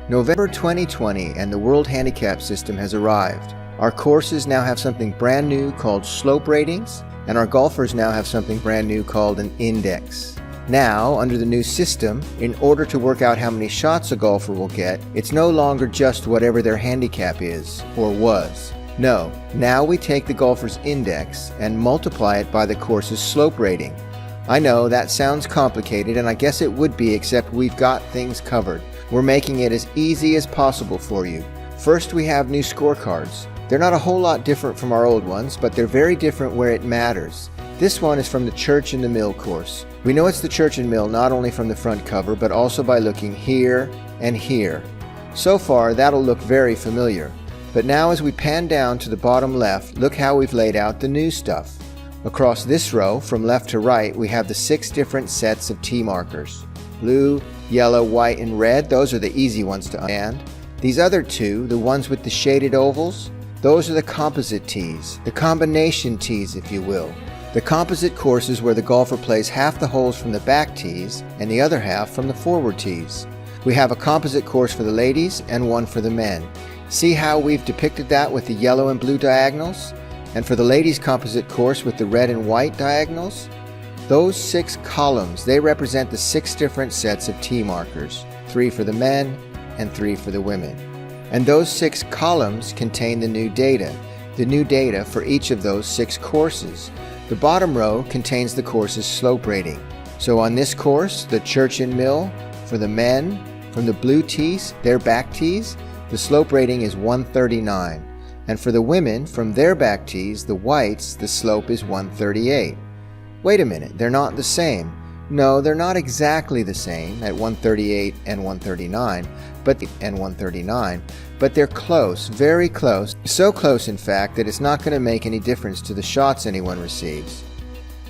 November 2020 and the World Handicap System has arrived. Our courses now have something brand new called slope ratings, and our golfers now have something brand new called an index. Now, under the new system, in order to work out how many shots a golfer will get, it's no longer just whatever their handicap is, or was. No, now we take the golfer's index and multiply it by the course's slope rating. I know that sounds complicated, and I guess it would be, except we've got things covered. We're making it as easy as possible for you. First, we have new scorecards. They're not a whole lot different from our old ones, but they're very different where it matters. This one is from the Church in the Mill course. We know it's the Church and Mill not only from the front cover, but also by looking here and here. So far, that'll look very familiar. But now as we pan down to the bottom left, look how we've laid out the new stuff. Across this row, from left to right, we have the 6 different sets of tee markers. Blue, yellow, white, and red, those are the easy ones to understand. These other 2, the ones with the shaded ovals, those are the composite tees, the combination tees if you will. The composite course is where the golfer plays half the holes from the back tees and the other half from the forward tees. We have a composite course for the ladies and one for the men. See how we've depicted that with the yellow and blue diagonals? And for the ladies' composite course with the red and white diagonals? Those 6 columns, they represent the 6 different sets of tee markers, 3 for the men and 3 for the women. And those 6 columns contain the new data for each of those 6 courses. The bottom row contains the course's slope rating. So on this course, the Church and Mill, for the men, from the blue tees, their back tees, the slope rating is 139. And for the women, from their back tees, the whites, the slope is 138. Wait a minute, they're not the same. No, they're not exactly the same at 138 and 139, but they're close, very close. So close, in fact, that it's not going to make any difference to the shots anyone receives.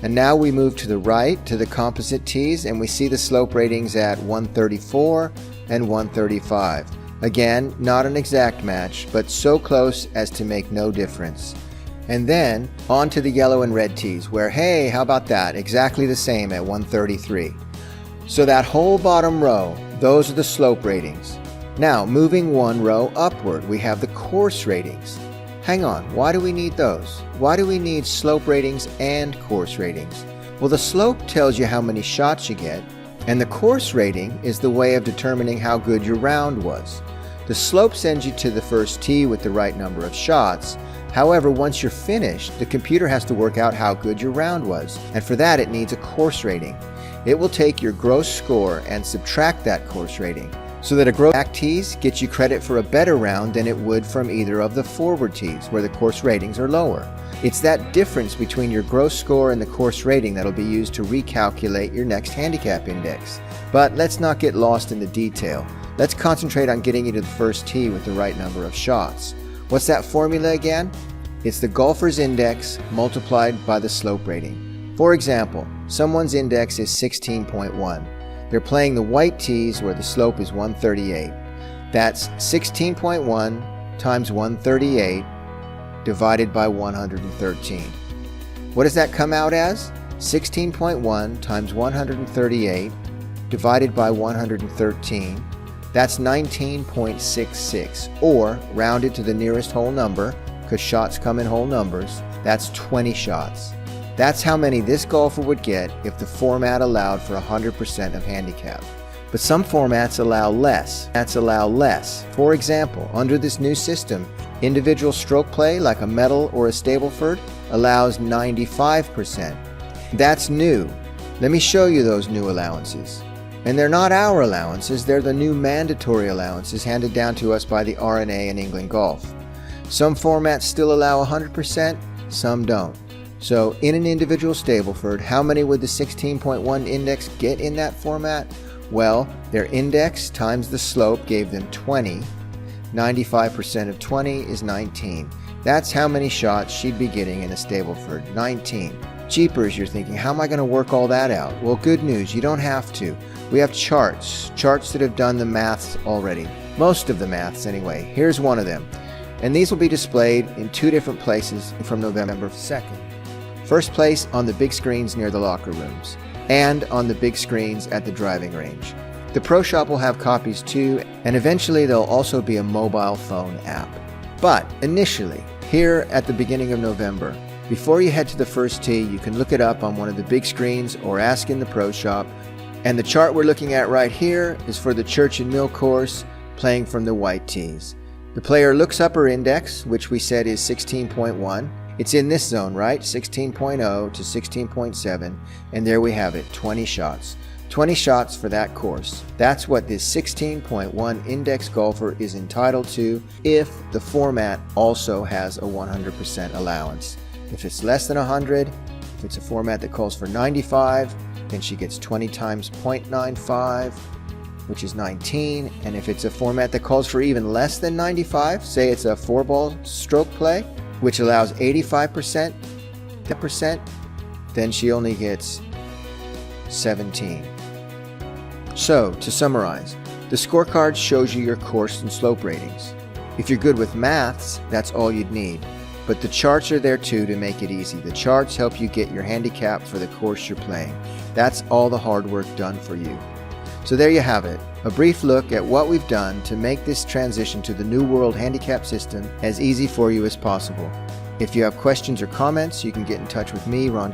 And now we move to the right, to the composite tees, and we see the slope ratings at 134 and 135. Again, not an exact match, but so close as to make no difference. And then, on to the yellow and red tees, where, hey, how about that? Exactly the same at 133. So that whole bottom row, those are the slope ratings. Now, moving one row upward, we have the course ratings. Hang on, why do we need those? Why do we need slope ratings and course ratings? Well, the slope tells you how many shots you get, and the course rating is the way of determining how good your round was. The slope sends you to the first tee with the right number of shots. However, once you're finished, the computer has to work out how good your round was, and for that it needs a course rating. It will take your gross score and subtract that course rating, so that a gross back tees gets you credit for a better round than it would from either of the forward tees, where the course ratings are lower. It's that difference between your gross score and the course rating that'll be used to recalculate your next handicap index. But let's not get lost in the detail. Let's concentrate on getting you to the first tee with the right number of shots. What's that formula again? It's the golfer's index multiplied by the slope rating. For example, someone's index is 16.1. They're playing the white tees where the slope is 138. That's 16.1 times 138 divided by 113. What does that come out as? 16.1 times 138 divided by 113. That's 19.66, or rounded to the nearest whole number, because shots come in whole numbers, that's 20 shots. That's how many this golfer would get if the format allowed for 100% of handicap. But some formats allow less. For example, under this new system, individual stroke play like a medal or a Stableford allows 95%. That's new. Let me show you those new allowances. And they're not our allowances, they're the new mandatory allowances handed down to us by the RNA and England Golf. Some formats still allow 100%, some don't. So in an individual Stableford, how many would the 16.1 index get in that format? Well, their index times the slope gave them 20. 95% of 20 is 19. That's how many shots she'd be getting in a Stableford, 19. Jeepers, you're thinking, how am I going to work all that out? Well, good news, you don't have to. We have charts that have done the maths already. Most of the maths anyway. Here's one of them. And these will be displayed in 2 different places from November 2nd. First place on the big screens near the locker rooms, and on the big screens at the driving range. The Pro Shop will have copies too, and eventually there'll also be a mobile phone app. But initially, here at the beginning of November, before you head to the first tee, you can look it up on one of the big screens or ask in the Pro Shop. And the chart we're looking at right here is for the Church and Mill course, playing from the white tees. The player looks up her index, which we said is 16.1. It's in this zone, right? 16.0 to 16.7. And there we have it, 20 shots. 20 shots for that course. That's what this 16.1 index golfer is entitled to if the format also has a 100% allowance. If it's less than 100, if it's a format that calls for 95, then she gets 20 times 0.95, which is 19. And if it's a format that calls for even less than 95, say it's a 4-ball stroke play, which allows 85%, then she only gets 17. So, to summarize, the scorecard shows you your course and slope ratings. If you're good with maths, that's all you'd need. But the charts are there too to make it easy. The charts help you get your handicap for the course you're playing. That's all the hard work done for you. So there you have it, a brief look at what we've done to make this transition to the New World handicap system as easy for you as possible. If you have questions or comments, you can get in touch with me, Ron